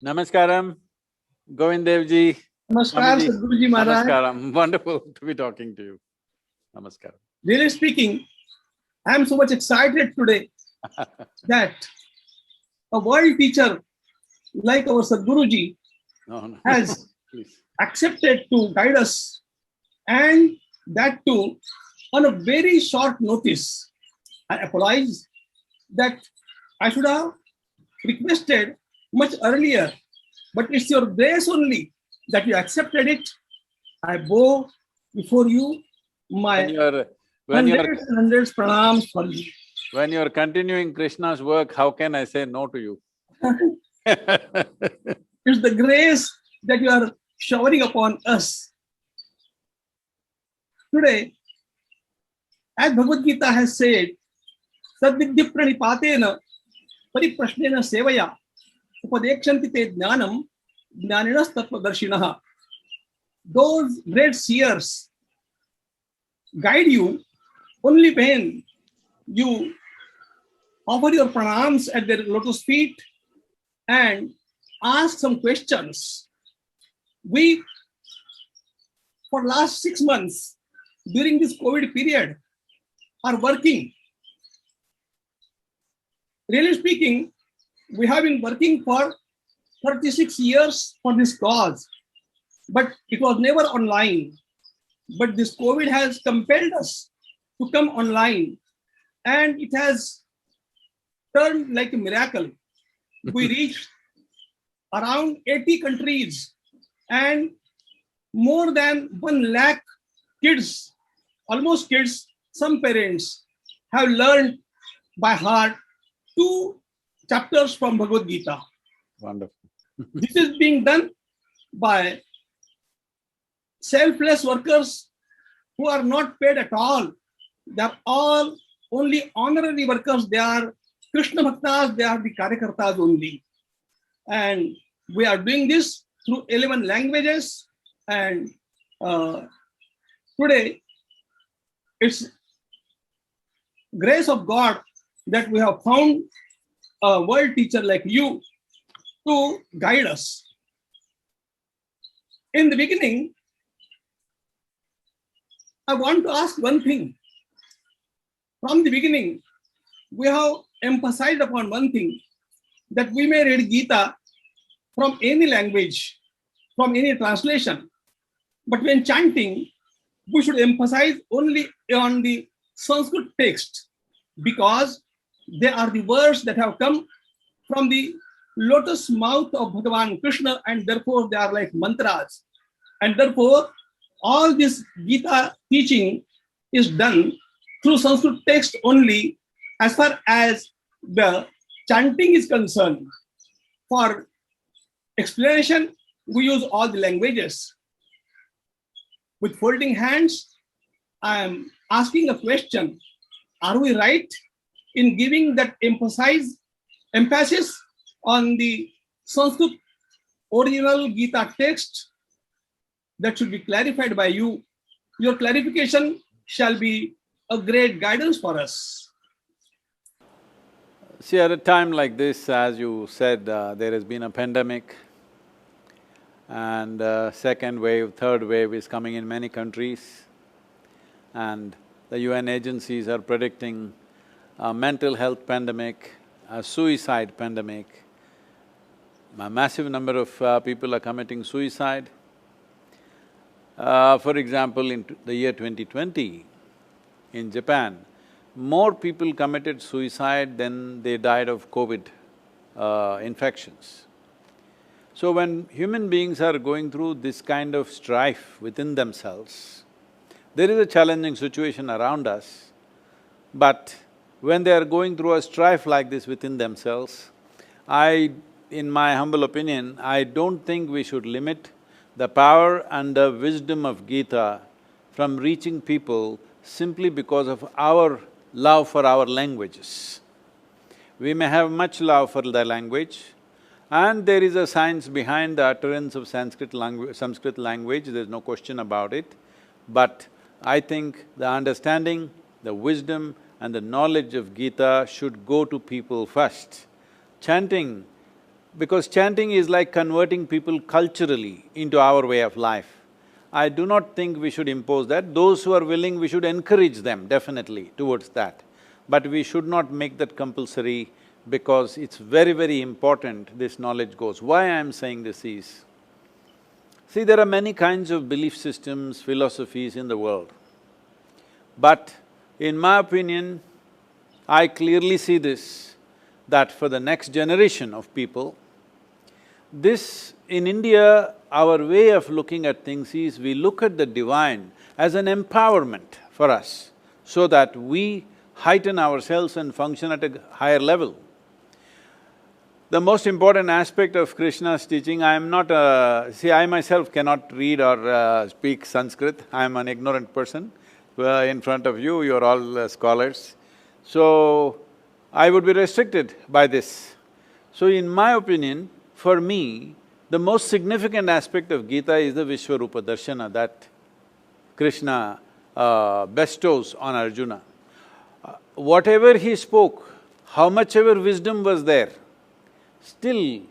Namaskaram, Govind Devji, Namaskar, Swamiji. Sadhguru Maharaj. Namaskaram, wonderful to be talking to you. Namaskaram. Really speaking, I am so much excited today that a world teacher like our Sadhguruji No, has please. accepted to guide us, and that too on a very short notice. I apologize that I should have requested much earlier, but it's your grace only that you accepted it. I bow before you my When you're hundreds and hundreds pranams for you. when you're continuing Krishna's work, how can I say no to you? It's the grace that you are showering upon us. Today, as Bhagavad Gita has said, Sadvidya pranipatena pariprashnena sevaya upadekshanti te jnanam jnaninas tattvadarshinaha. Those great seers guide you only when you offer your pranams at their lotus feet and ask some questions. We, for last 6 months, during this COVID period, are working. Really speaking, we have been working for 36 years for this cause, but it was never online. But this COVID has compelled us to come online, and it has turned like a miracle. We reached around 80 countries, and more than 1 lakh kids, almost kids, some parents have learned by heart 2 chapters from Bhagavad Gita. Wonderful. This is being done by selfless workers who are not paid at all. They are all only honorary workers. They are Krishna Bhaktas, they are the Karyakartas only. And we are doing this through 11 languages. And today, it's grace of God that we have found a world teacher like you to guide us. In the beginning, I want to ask one thing. From the beginning, we have emphasized upon one thing, that we may read Gita from any language, from any translation. But when chanting, we should emphasize only on the Sanskrit text, because they are the words that have come from the lotus mouth of Bhagavan Krishna, and therefore they are like mantras. And therefore, all this Gita teaching is done through Sanskrit text only, as far as the chanting is concerned. For explanation, we use all the languages. With folding hands, I am asking a question. Are we right in giving that emphasis on the Sanskrit original Gita text? That should be clarified by you. Your clarification shall be a great guidance for us. See, at a time like this, as you said, there has been a pandemic, and second wave, third wave is coming in many countries, and the UN agencies are predicting a mental health pandemic, a suicide pandemic. A massive number of people are committing suicide. For example, in the year 2020, in Japan, more people committed suicide than they died of COVID infections. So when human beings are going through this kind of strife within themselves, there is a challenging situation around us, but when they are going through a strife like this within themselves, in my humble opinion, I don't think we should limit the power and the wisdom of Gita from reaching people simply because of our love for our languages. We may have much love for the language, and there is a science behind the utterance of Sanskrit language, there's no question about it. But I think the understanding, the wisdom and the knowledge of Gita should go to people first. Chanting because chanting is like converting people culturally into our way of life. I do not think we should impose that. Those who are willing, we should encourage them definitely towards that. But we should not make that compulsory because it's very, very important this knowledge goes. Why I'm saying this is, see, there are many kinds of belief systems, philosophies in the world. But in my opinion, I clearly see this, that for the next generation of people, this… in India, our way of looking at things is we look at the divine as an empowerment for us so that we heighten ourselves and function at a higher level. The most important aspect of Krishna's teaching, I am not see, I myself cannot read or speak Sanskrit, I am an ignorant person. In front of you, you're all scholars. So, I would be restricted by this. So in my opinion, for me, the most significant aspect of Gita is the Vishwarupa Darshana that Krishna bestows on Arjuna. Whatever he spoke, how much ever wisdom was there, still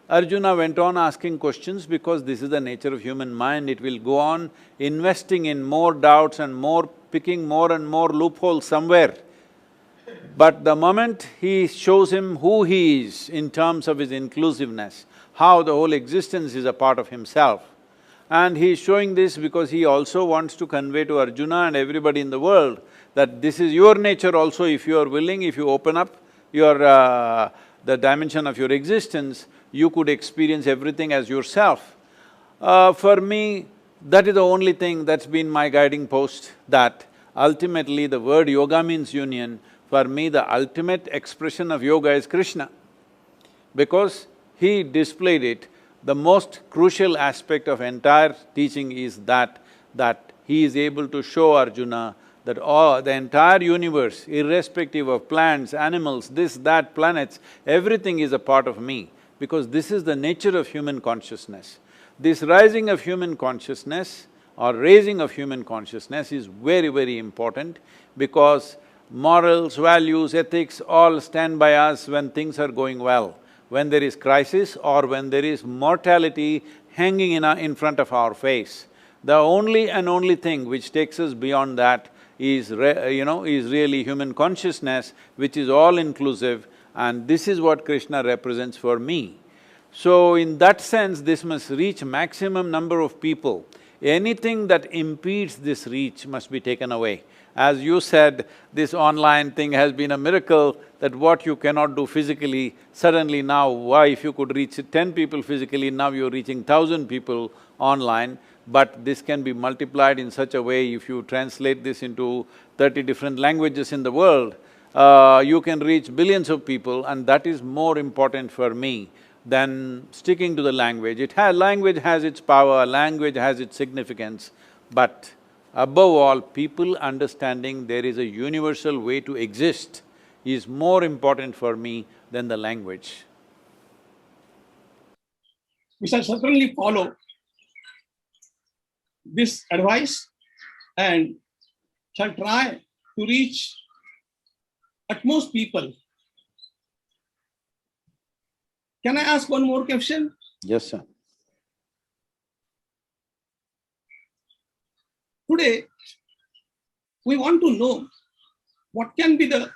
Arjuna went on asking questions because this is the nature of human mind, it will go on investing in more doubts and more… picking more and more loopholes somewhere. But the moment he shows him who he is in terms of his inclusiveness, how the whole existence is a part of himself, and he is showing this because he also wants to convey to Arjuna and everybody in the world that this is your nature also. If you are willing, if you open up your… the dimension of your existence, you could experience everything as yourself. For me, that is the only thing that's been my guiding post, that ultimately the word yoga means union. For me, the ultimate expression of yoga is Krishna, because he displayed it. The most crucial aspect of entire teaching is that he is able to show Arjuna that the entire universe, irrespective of plants, animals, this, that, planets, everything is a part of me, because this is the nature of human consciousness. This rising of human consciousness or raising of human consciousness is very, very important, because morals, values, ethics all stand by us when things are going well. When there is crisis or when there is mortality hanging in front of our face, the only and only thing which takes us beyond that is really human consciousness, which is all-inclusive, and this is what Krishna represents for me. So in that sense, this must reach maximum number of people. Anything that impedes this reach must be taken away. As you said, this online thing has been a miracle, that what you cannot do physically, suddenly now, why if you could reach 10 people physically, now you're reaching 1,000 people online. But this can be multiplied in such a way, if you translate this into 30 different languages in the world, you can reach billions of people, and that is more important for me than sticking to the language. Language has its power, language has its significance, but above all, people understanding there is a universal way to exist is more important for me than the language. We shall certainly follow this advice and shall try to reach utmost people. Can I ask one more question? Yes, sir. Today, we want to know what can be the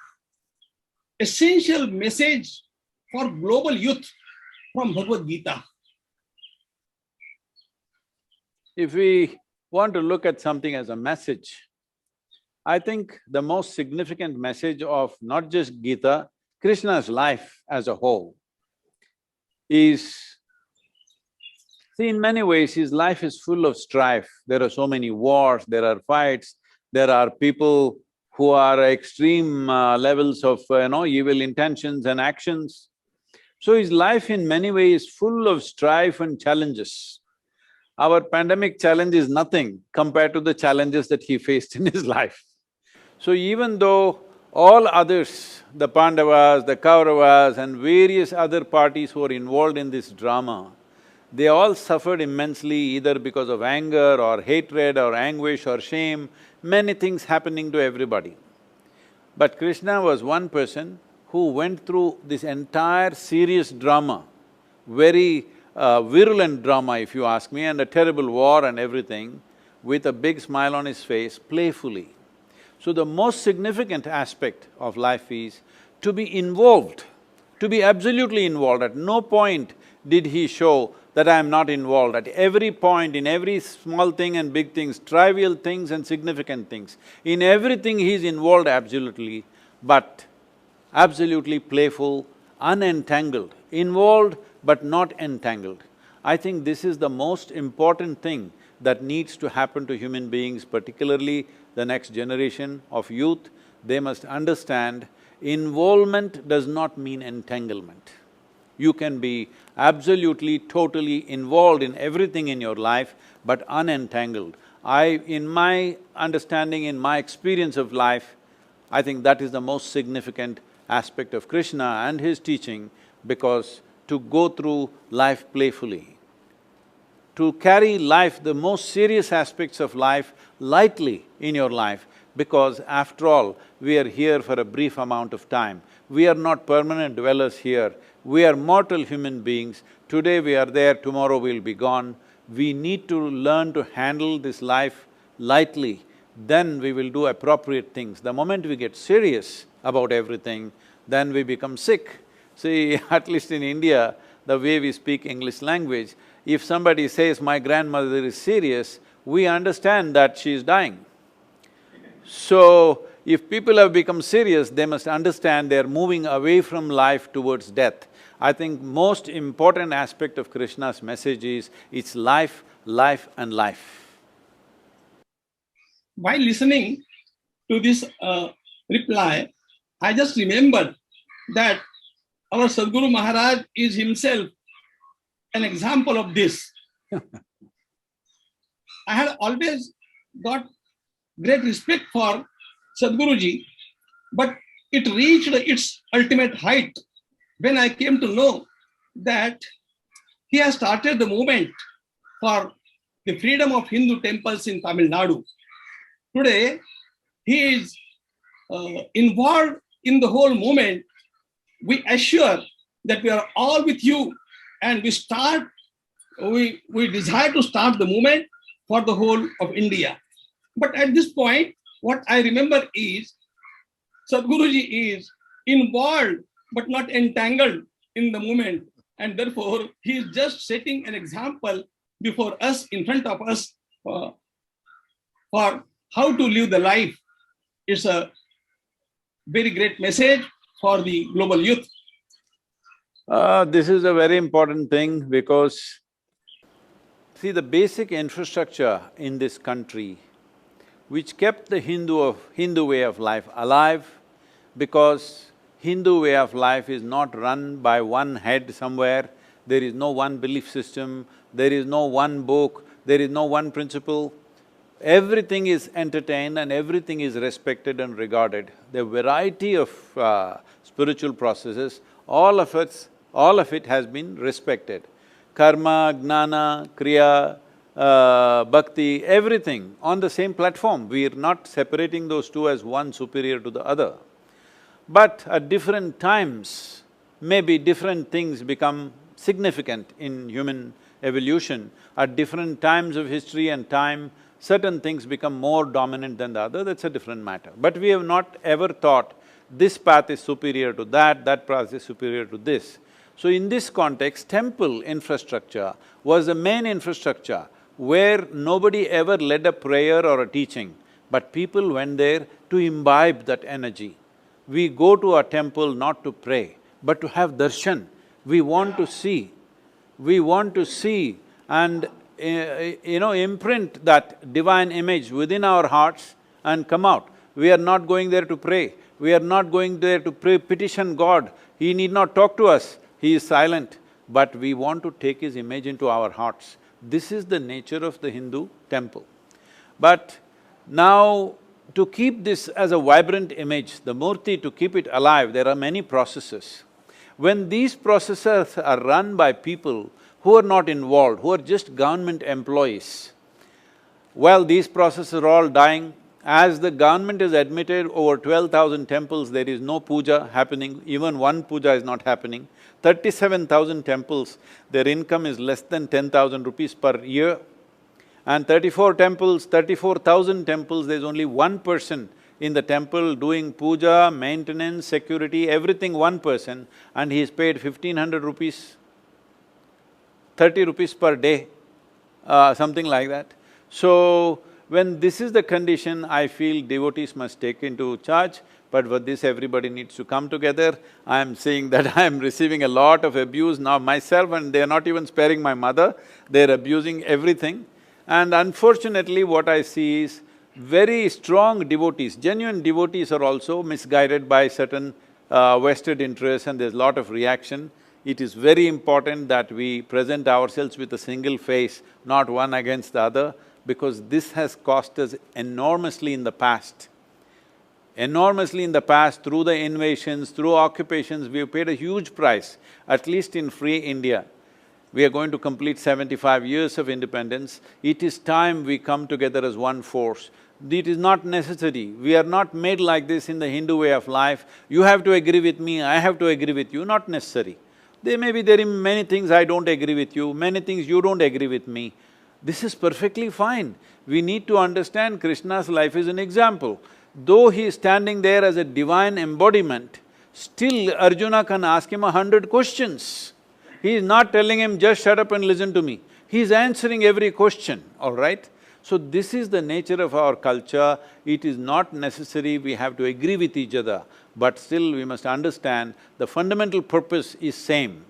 essential message for global youth from Bhagavad Gita. If we want to look at something as a message, I think the most significant message of not just Gita, Krishna's life as a whole is… see, in many ways his life is full of strife. There are so many wars, there are fights, there are people who are extreme levels of evil intentions and actions. So his life in many ways is full of strife and challenges. Our pandemic challenge is nothing compared to the challenges that he faced in his life. So even though all others, the Pandavas, the Kauravas and various other parties who are involved in this drama, they all suffered immensely either because of anger or hatred or anguish or shame, many things happening to everybody. But Krishna was one person who went through this entire serious drama very virulent drama, if you ask me, and a terrible war and everything, with a big smile on his face, playfully. So the most significant aspect of life is to be involved, to be absolutely involved. At no point did he show that I am not involved. At every point, in every small thing and big things, trivial things and significant things, in everything he is involved absolutely, but absolutely playful, unentangled, involved but not entangled. I think this is the most important thing that needs to happen to human beings, particularly the next generation of youth. They must understand involvement does not mean entanglement. You can be absolutely, totally involved in everything in your life, but unentangled. In my understanding, in my experience of life, I think that is the most significant aspect of Krishna and his teaching, because to go through life playfully, to carry life, the most serious aspects of life, lightly in your life, because after all, we are here for a brief amount of time. We are not permanent dwellers here, we are mortal human beings. Today we are there, tomorrow we'll be gone. We need to learn to handle this life lightly, then we will do appropriate things. The moment we get serious about everything, then we become sick. See, at least in India, the way we speak English language, if somebody says, my grandmother is serious, we understand that she is dying. So, if people have become serious, they must understand they are moving away from life towards death. I think most important aspect of Krishna's message is, it's life, life and life. While listening to this reply, I just remembered that our Sadhguru Maharaj is himself an example of this. I had always got great respect for Sadhguruji, but it reached its ultimate height when I came to know that he has started the movement for the freedom of Hindu temples in Tamil Nadu. Today, he is involved in the whole movement. We assure that we are all with you, and we desire to start the movement for the whole of India. But at this point, what I remember is Sadhguruji is involved but not entangled in the movement, and therefore he is just setting an example before us, in front of us, for how to live the life. It's a very great message for the global youth. This is a very important thing, because see, the basic infrastructure in this country which kept the Hindu way of life alive, because Hindu way of life is not run by one head somewhere, there is no one belief system, there is no one book, there is no one principle. Everything is entertained and everything is respected and regarded. The variety of spiritual processes, all of it has been respected. Karma, Gnana, Kriya, Bhakti, everything on the same platform. We are not separating those two as one superior to the other. But at different times, maybe different things become significant in human evolution. At different times of history and time, certain things become more dominant than the other, that's a different matter. But we have not ever thought, this path is superior to that path is superior to this. So in this context, temple infrastructure was the main infrastructure where nobody ever led a prayer or a teaching, but people went there to imbibe that energy. We go to a temple not to pray, but to have darshan. We want to see and imprint that divine image within our hearts and come out. We are not going there to pray, we are not going there to petition God. He need not talk to us, He is silent, but we want to take His image into our hearts. This is the nature of the Hindu temple. But now, to keep this as a vibrant image, the murti, to keep it alive, there are many processes. When these processes are run by people who are not involved, who are just government employees, well, these processes are all dying As the government has admitted over 12,000 temples, there is no puja happening, even one puja is not happening. 37,000 temples, their income is less than 10,000 rupees per year. And 34,000 temples, there's only one person in the temple doing puja, maintenance, security, everything one person, and he's paid 1,500 rupees, 30 rupees per day, something like that. So, when this is the condition, I feel devotees must take into charge, but for this everybody needs to come together. I am seeing that I am receiving a lot of abuse now myself, and they are not even sparing my mother, they're abusing everything. And unfortunately, what I see is very strong devotees, genuine devotees are also misguided by certain vested interests, and there's a lot of reaction. It is very important that we present ourselves with a single face, not one against the other, because this has cost us enormously in the past. Enormously in the past, through the invasions, through occupations, we've paid a huge price, at least in free India. We are going to complete 75 years of independence. It is time we come together as one force. It is not necessary. We are not made like this in the Hindu way of life. You have to agree with me, I have to agree with you, not necessary. There may be many things I don't agree with you, many things you don't agree with me. This is perfectly fine. We need to understand Krishna's life is an example. Though he is standing there as a divine embodiment, still Arjuna can ask him 100 questions. He is not telling him, just shut up and listen to me. He is answering every question, all right? So this is the nature of our culture. It is not necessary we have to agree with each other, but still we must understand the fundamental purpose is same.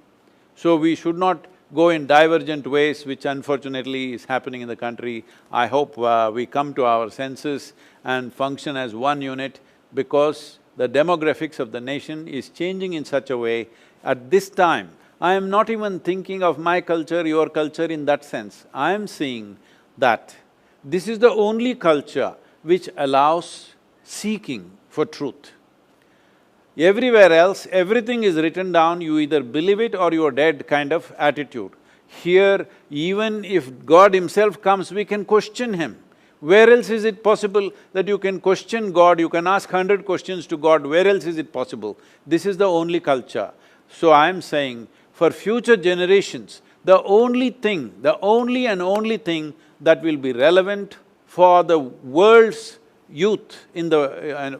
So we should not go in divergent ways, which unfortunately is happening in the country. I hope we come to our senses and function as one unit, because the demographics of the nation is changing in such a way. At this time, I am not even thinking of my culture, your culture in that sense. I am seeing that this is the only culture which allows seeking for truth. Everywhere else, everything is written down, you either believe it or you're dead kind of attitude. Here, even if God himself comes, we can question him. Where else is it possible that you can question God, you can ask 100 questions to God, where else is it possible? This is the only culture. So I am saying, for future generations, the only thing that will be relevant for the world's youth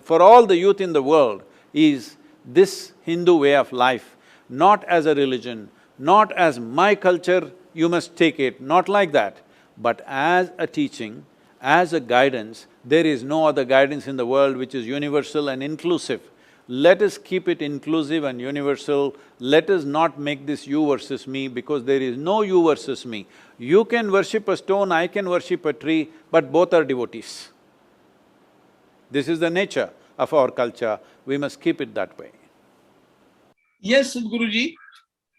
for all the youth in the world is this Hindu way of life, not as a religion, not as my culture, you must take it, not like that, but as a teaching, as a guidance. There is no other guidance in the world which is universal and inclusive. Let us keep it inclusive and universal. Let us not make this you versus me, because there is no you versus me. You can worship a stone, I can worship a tree, but both are devotees. This is the nature of our culture, we must keep it that way. Yes, Guruji,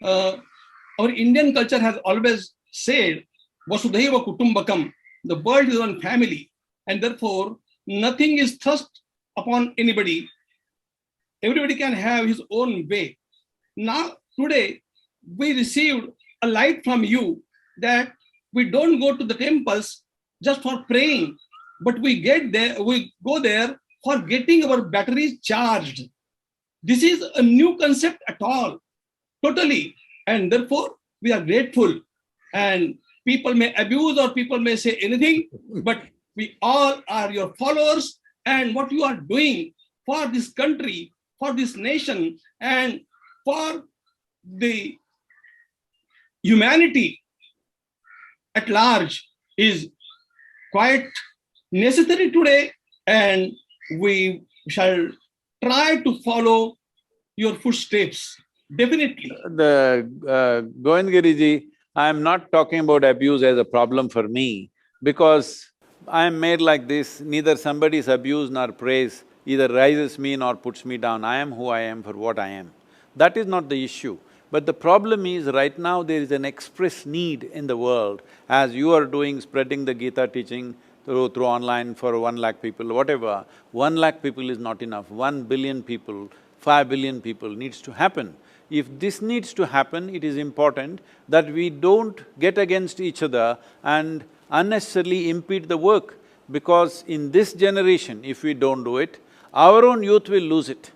our Indian culture has always said, Vasudhaiva Kutumbakam, the world is one family, and therefore nothing is thrust upon anybody. Everybody can have his own way. Now, today, we received a light from you that we don't go to the temples just for praying, but we go there for getting our batteries charged. This is a new concept at all, totally, and therefore we are grateful. And people may abuse or people may say anything, but we all are your followers, and what you are doing for this country, for this nation, and for the humanity at large is quite necessary today, and we shall try to follow your footsteps, definitely. Govind Giriji, I am not talking about abuse as a problem for me, because I am made like this, neither somebody's abuse nor praise either rises me nor puts me down. I am who I am for what I am. That is not the issue. But the problem is, right now there is an express need in the world, as you are doing, spreading the Gita teaching through online for 1 lakh people, whatever. 1 lakh people is not enough, 1 billion people, 5 billion people needs to happen. If this needs to happen, it is important that we don't get against each other and unnecessarily impede the work. Because in this generation, if we don't do it, our own youth will lose it.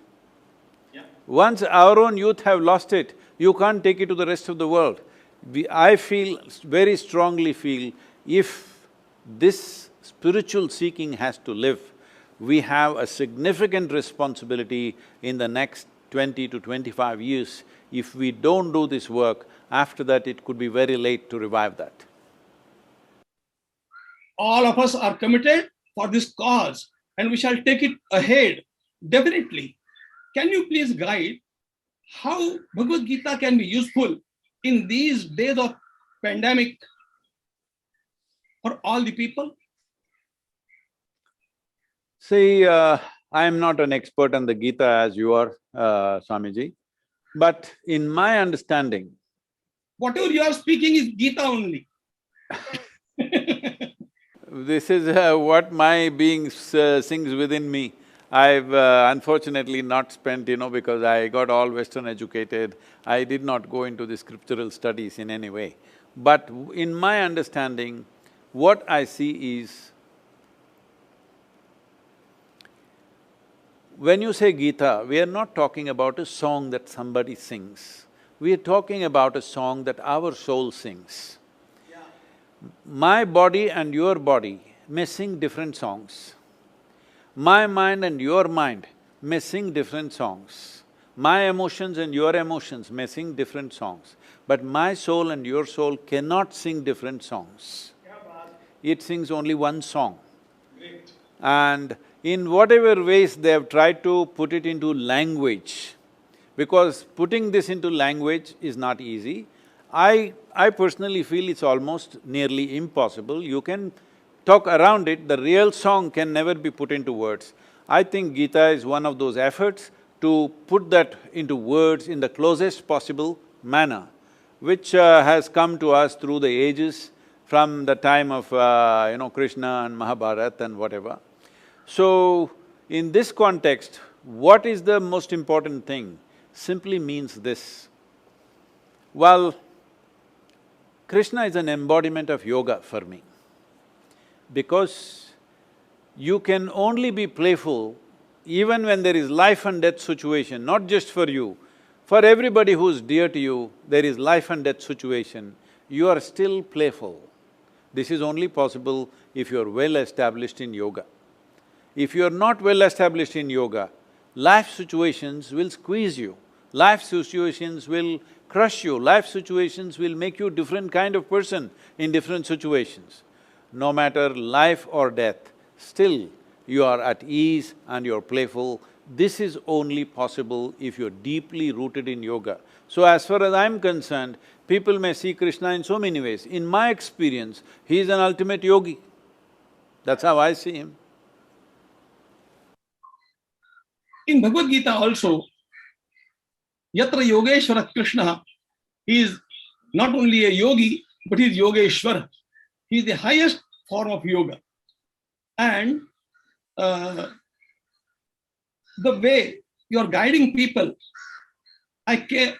Once our own youth have lost it, you can't take it to the rest of the world. I very strongly feel, if this spiritual seeking has to live, we have a significant responsibility in the next 20 to 25 years. If we don't do this work, after that it could be very late to revive that. All of us are committed for this cause and we shall take it ahead, definitely. Can you please guide how Bhagavad Gita can be useful in these days of pandemic for all the people? See, I am not an expert on the Gita as you are, Swamiji, but in my understanding… Whatever you are speaking is Gita only. This is what my being sings within me. I've unfortunately not spent, because I got all Western educated, I did not go into the scriptural studies in any way. But in my understanding, what I see is, when you say Gita, we are not talking about a song that somebody sings. We are talking about a song that our soul sings. My body and your body may sing different songs. My mind and your mind may sing different songs. My emotions and your emotions may sing different songs. But my soul and your soul cannot sing different songs. It sings only one song. Great. And in whatever ways they have tried to put it into language, because putting this into language is not easy. I personally feel it's almost nearly impossible. You can talk around it, the real song can never be put into words. I think Gita is one of those efforts to put that into words in the closest possible manner, which has come to us through the ages, from the time of Krishna and Mahabharata and whatever. So, in this context, what is the most important thing? Simply means this. Well, Krishna is an embodiment of yoga for me, because you can only be playful even when there is life and death situation, not just for you, for everybody who's dear to you, there is life and death situation, you are still playful. This is only possible if you're well established in yoga. If you're not well established in yoga, life situations will squeeze you, life situations will crush you, life situations will make you a different kind of person in different situations. No matter life or death, still you are at ease and you're playful. This is only possible if you're deeply rooted in yoga. So as far as I'm concerned, people may see Krishna in so many ways. In my experience, he is an ultimate yogi. That's how I see him. In Bhagavad Gita also, Yatra Yogeshwara Krishna, he is not only a yogi, but he is Yogeshwara. He is the highest form of yoga. And the way you are guiding people, when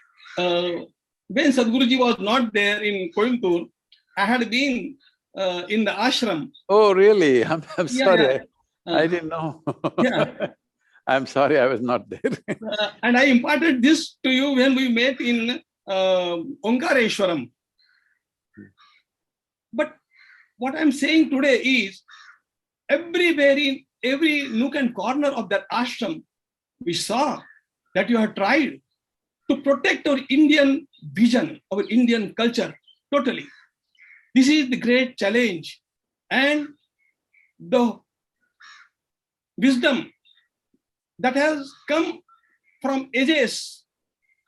Sadhguruji was not there in Coimbatore, I had been in the ashram. Oh, really? I'm sorry, Yeah. I didn't know. Yeah. I'm sorry I was not there. And I imparted this to you when we met in Omkareshwaram. But what I'm saying today is, everywhere in every nook and corner of that ashram, we saw that you have tried to protect our Indian vision, our Indian culture, totally. This is the great challenge. And the wisdom that has come from ages,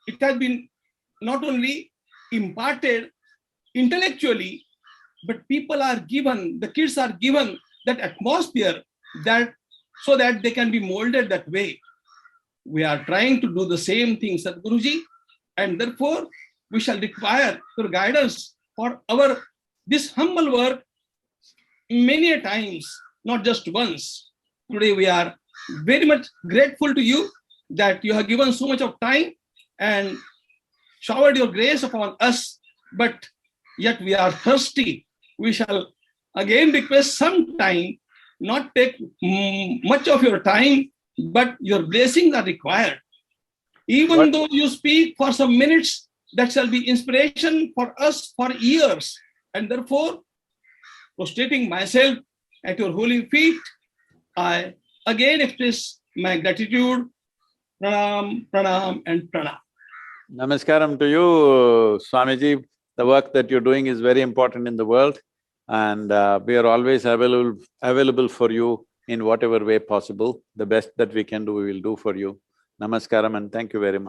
it has been not only imparted intellectually, but people are given, the kids are given that atmosphere that so that they can be molded that way. We are trying to do the same thing, Sadhguruji, and therefore we shall require your guidance for this humble work many a times, not just once. Today we are very much grateful to you that you have given so much of time and showered your grace upon us, but yet we are thirsty. We shall again request some time not take much of your time, but your blessings are required. Even What? though you speak for some minutes, that shall be inspiration for us for years. And therefore, prostrating myself at your holy feet, I again express my gratitude, pranam, pranam, and pranam. Namaskaram to you, Swamiji. The work that you're doing is very important in the world, and we are always available for you in whatever way possible. The best that we can do, we will do for you. Namaskaram and thank you very much.